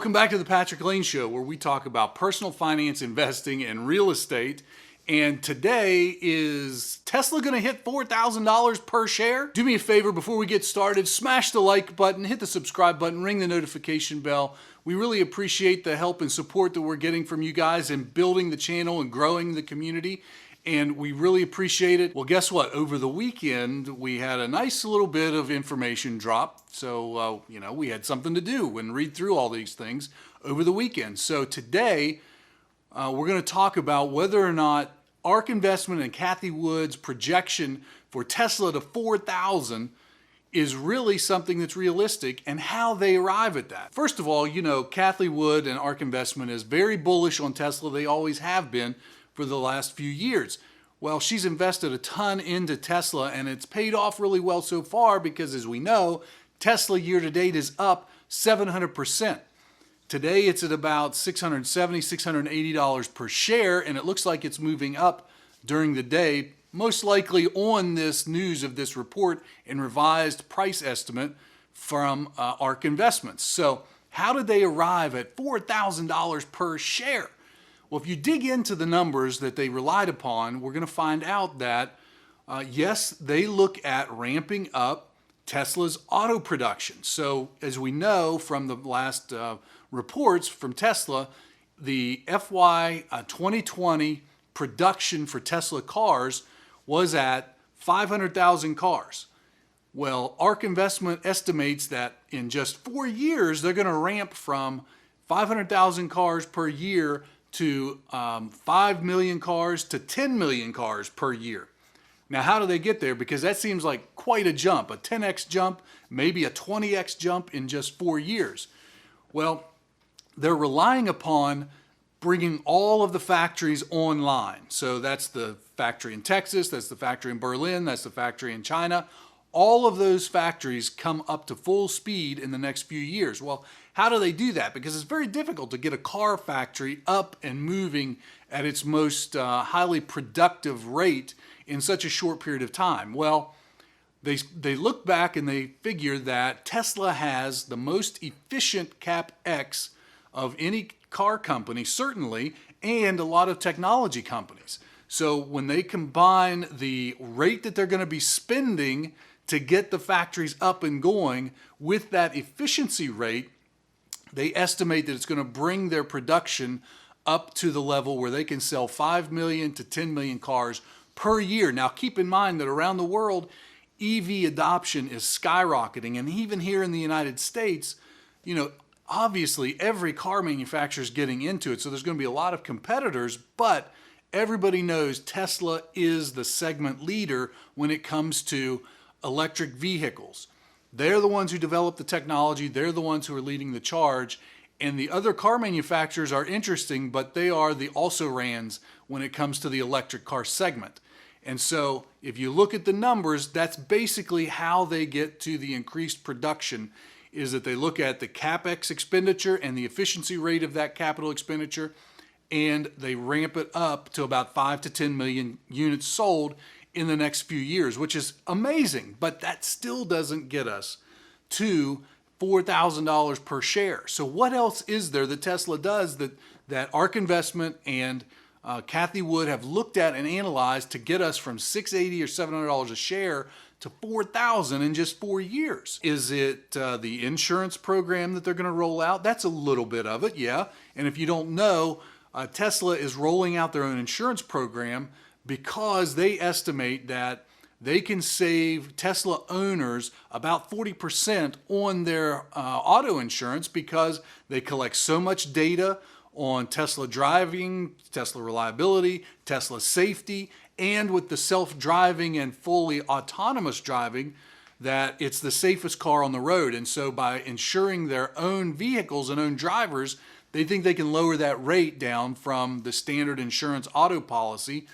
Welcome back to the Patrick Lane Show, where we talk about personal finance, investing, and real estate. And today, is Tesla going to hit $4,000 per share? Do me a favor before we get started, smash the like button, hit the subscribe button, ring the notification bell. We really appreciate the help and support that we're getting from you guys in building the channel and growing the community. And we really appreciate it. Well, guess what? Over the weekend, we had a nice little bit of information drop. So, we had something to do and read through all these things over the weekend. So today, we're going to talk about whether or not ARK Investment and Cathie Woods' projection for Tesla to 4,000 is really something that's realistic and how they arrive at that. First of all, Cathie Wood and ARK Investment is very bullish on Tesla. They always have been for the last few years. Well, she's invested a ton into Tesla and it's paid off really well so far because, as we know, Tesla year to date is up 700%. Today it's at about $670, $680 per share, and it looks like it's moving up during the day, most likely on this news of this report and revised price estimate from ARK Investments. So how did they arrive at $4,000 per share? Well, if you dig into the numbers that they relied upon, we're going to find out that, yes, they look at ramping up Tesla's auto production. So as we know from the last reports from Tesla, the FY 2020 production for Tesla cars was at 500,000 cars. Well, ARK Investment estimates that in just 4 years, they're going to ramp from 500,000 cars per year to 5 million cars to 10 million cars per year. Now, how do they get there? Because that seems like quite a jump, a 10x jump, maybe a 20x jump in just 4 years. Well, they're relying upon bringing all of the factories online. So that's the factory in Texas, that's the factory in Berlin, that's the factory in China. All of those factories come up to full speed in the next few years. Well, how do they do that? Because it's very difficult to get a car factory up and moving at its most highly productive rate in such a short period of time. Well, they look back and they figure that Tesla has the most efficient CapEx of any car company, certainly, and a lot of technology companies. So when they combine the rate that they're going to be spending to get the factories up and going with that efficiency rate, they estimate that it's going to bring their production up to the level where they can sell 5 million to 10 million cars per year. Now, keep in mind that around the world, EV adoption is skyrocketing. And even here in the United States, obviously every car manufacturer is getting into it. So there's going to be a lot of competitors, but everybody knows Tesla is the segment leader when it comes to electric vehicles. They're the ones who develop the technology. They're the ones who are leading the charge. And the other car manufacturers are interesting, but they are the also-rans when it comes to the electric car segment. And so if you look at the numbers, that's basically how they get to the increased production, is that they look at the CapEx expenditure and the efficiency rate of that capital expenditure, and they ramp it up to about 5 to 10 million units sold in the next few years, which is amazing. But that still doesn't get us to $4,000 per share. So what else is there that Tesla does that ARK Investment and Cathie Wood have looked at and analyzed to get us from $680 or $700 a share to $4,000 in just 4 years? Is it the insurance program that they're going to roll out? That's a little bit of it, yeah. And if you don't know, Tesla is rolling out their own insurance program because they estimate that they can save Tesla owners about 40% on their auto insurance because they collect so much data on Tesla driving, Tesla reliability, Tesla safety, and with the self-driving and fully autonomous driving, that it's the safest car on the road. And so by insuring their own vehicles and own drivers, they think they can lower that rate down from the standard insurance auto policy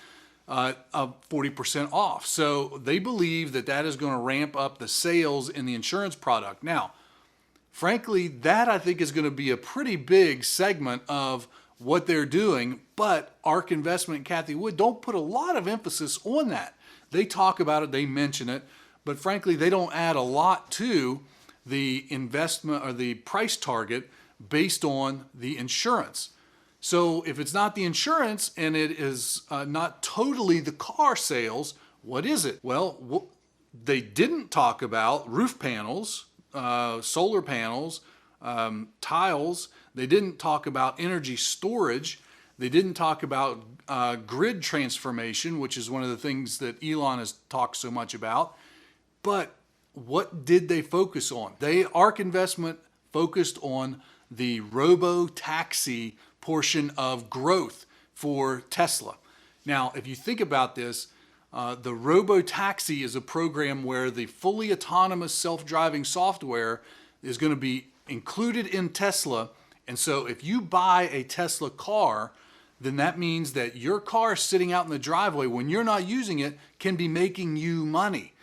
of 40% off. So they believe that that is going to ramp up the sales in the insurance product. Now, frankly, that I think is going to be a pretty big segment of what they're doing, but ARK Investment and Cathie Wood don't put a lot of emphasis on that. They talk about it, they mention it, but frankly, they don't add a lot to the investment or the price target based on the insurance. So if it's not the insurance and it is not totally the car sales, what is it? Well, they didn't talk about roof panels, solar panels, tiles. They didn't talk about energy storage. They didn't talk about grid transformation, which is one of the things that Elon has talked so much about. But what did they focus on? ARK Investment focused on the robo-taxi portion of growth for Tesla. Now, if you think about this, the robo-taxi is a program where the fully autonomous self-driving software is going to be included in Tesla. And so if you buy a Tesla car, then that means that your car sitting out in the driveway when you're not using it can be making you money.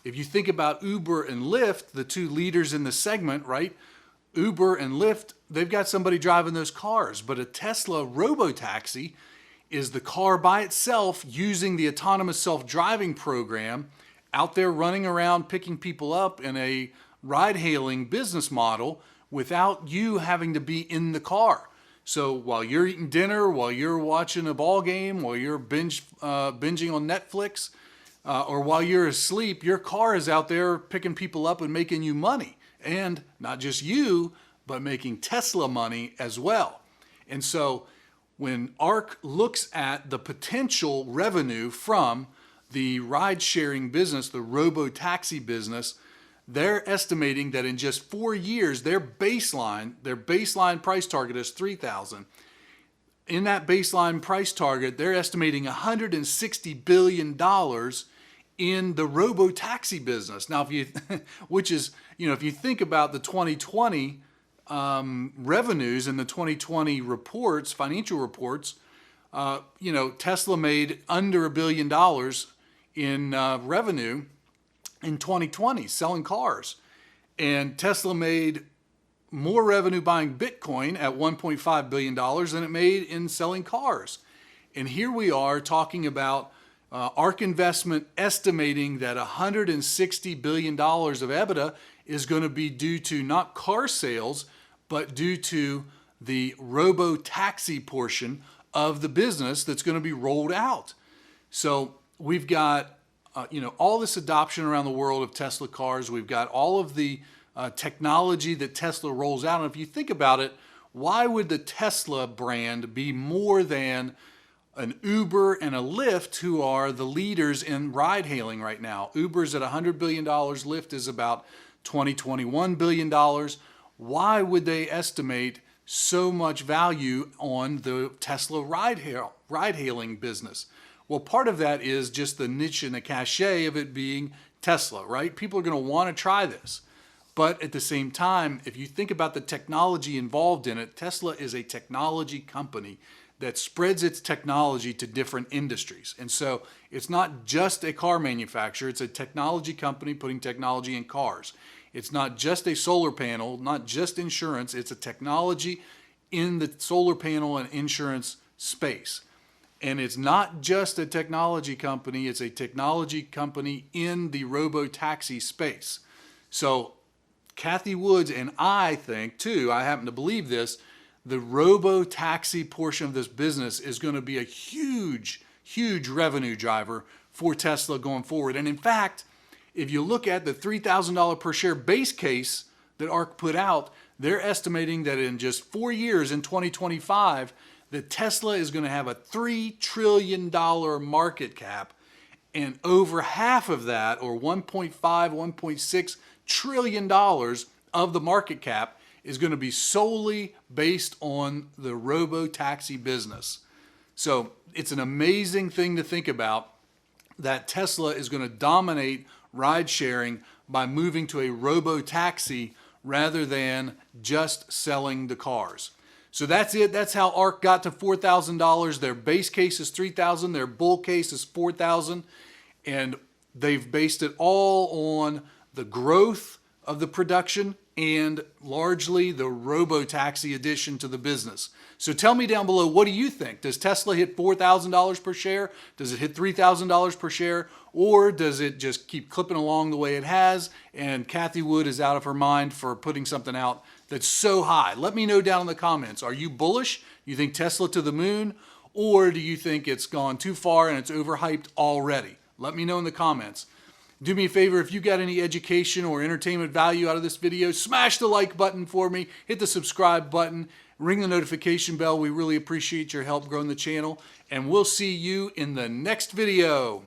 If you think about Uber and Lyft, the two leaders in the segment, right? Uber and Lyft, they've got somebody driving those cars, but a Tesla robo-taxi is the car by itself using the autonomous self-driving program out there running around picking people up in a ride-hailing business model without you having to be in the car. So while you're eating dinner, while you're watching a ball game, while you're binging on Netflix, or while you're asleep, your car is out there picking people up and making you money. And not just you, but making Tesla money as well. And so when ARK looks at the potential revenue from the ride-sharing business, the robo-taxi business, they're estimating that in just 4 years, their baseline price target is $3,000. In that baseline price target, they're estimating $160 billion in the robo-taxi business. Now, which is, if you think about the 2020 revenues and the 2020 reports, financial reports, Tesla made under $1 billion in revenue in 2020 selling cars. And Tesla made more revenue buying Bitcoin at $1.5 billion than it made in selling cars. And here we are talking about ARK Investment estimating that $160 billion of EBITDA is going to be due to not car sales, but due to the robo-taxi portion of the business that's going to be rolled out. So we've got all this adoption around the world of Tesla cars. We've got all of the technology that Tesla rolls out. And if you think about it, why would the Tesla brand be more than an Uber and a Lyft, who are the leaders in ride hailing right now? Uber's at $100 billion. Lyft is about $21 billion. Why would they estimate so much value on the Tesla ride-hailing business? Well, part of that is just the niche and the cachet of it being Tesla, right? People are going to want to try this. But at the same time, if you think about the technology involved in it, Tesla is a technology company that spreads its technology to different industries. And so it's not just a car manufacturer, it's a technology company putting technology in cars. It's not just a solar panel, not just insurance, it's a technology in the solar panel and insurance space. And it's not just a technology company, it's a technology company in the robo-taxi space. So Cathie Woods and I think too, I happen to believe this, the robo-taxi portion of this business is going to be a huge, huge revenue driver for Tesla going forward. And in fact, if you look at the $3,000 per share base case that ARK put out, they're estimating that in just 4 years, in 2025, that Tesla is going to have a $3 trillion market cap, and over half of that, or $1.5, $1.6 trillion of the market cap is going to be solely based on the robo-taxi business. So it's an amazing thing to think about that Tesla is going to dominate ride sharing by moving to a robo-taxi rather than just selling the cars. So that's it. That's how ARK got to $4,000. Their base case is $3,000. Their bull case is $4,000. And they've based it all on the growth of the production and largely the robo-taxi addition to the business. So tell me down below, what do you think? Does Tesla hit $4,000 per share? Does it hit $3,000 per share? Or does it just keep clipping along the way it has and Cathie Wood is out of her mind for putting something out that's so high? Let me know down in the comments. Are you bullish? You think Tesla to the moon? Or do you think it's gone too far and it's overhyped already? Let me know in the comments. Do me a favor, if you got any education or entertainment value out of this video, smash the like button for me, hit the subscribe button, ring the notification bell. We really appreciate your help growing the channel, and we'll see you in the next video.